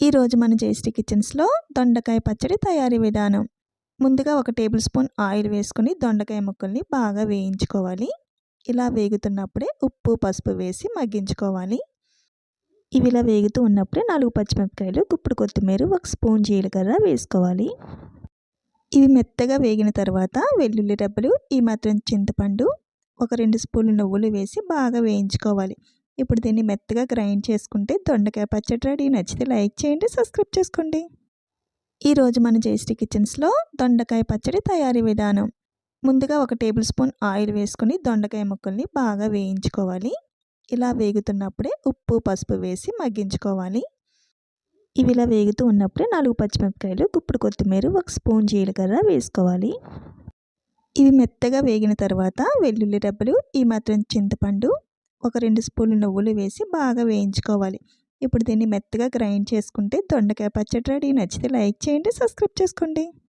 ఈరోజు మన జేఎస్టీ కిచెన్స్లో దొండకాయ పచ్చడి తయారీ విధానం. ముందుగా 1 టేబుల్ స్పూన్ ఆయిల్ వేసుకుని దొండకాయ ముక్కల్ని బాగా వేయించుకోవాలి. ఇలా వేగుతున్నప్పుడే ఉప్పు, పసుపు వేసి మగ్గించుకోవాలి. ఇవి ఇలా వేగుతూ ఉన్నప్పుడే 4 పచ్చిమిరపకాయలు, గుప్పుడు కొత్తిమీర, 1 స్పూన్ జీలకర్ర వేసుకోవాలి. ఇవి మెత్తగా వేగిన తర్వాత వెల్లుల్లి రెబ్బలు, ఈ మాత్రం చింతపండు, 2 స్పూన్లు నువ్వులు వేసి బాగా వేయించుకోవాలి. ఇప్పుడు దీన్ని మెత్తగా గ్రైండ్ చేసుకుంటే దొండకాయ పచ్చడి రెడీ. నచ్చితే లైక్ చేయండి, సబ్స్క్రైబ్ చేసుకోండి. ఈరోజు మన జేఎస్టీ కిచెన్స్లో దొండకాయ పచ్చడి తయారీ విధానం. ముందుగా 1 టేబుల్ స్పూన్ ఆయిల్ వేసుకుని దొండకాయ ముక్కల్ని బాగా వేయించుకోవాలి. ఇలా వేగుతున్నప్పుడే ఉప్పు, పసుపు వేసి మగ్గించుకోవాలి. ఇవి ఇలా వేగుతూ ఉన్నప్పుడే 4 పచ్చిమిరపకాయలు, గుప్పుడు కొత్తిమీర, 1 స్పూన్ జీలకర్ర వేసుకోవాలి. ఇవి మెత్తగా వేగిన తర్వాత వెల్లుల్లి రెబ్బలు, ఈ మాత్రం చింతపండు, 2 స్పూన్లు నువ్వులు వేసి బాగా వేయించుకోవాలి. ఇప్పుడు దీన్ని మెత్తగా గ్రైండ్ చేసుకుంటే దొండకాయ పచ్చడి రెడీ. నచ్చితే లైక్ చేయండి, సబ్స్క్రైబ్ చేసుకోండి.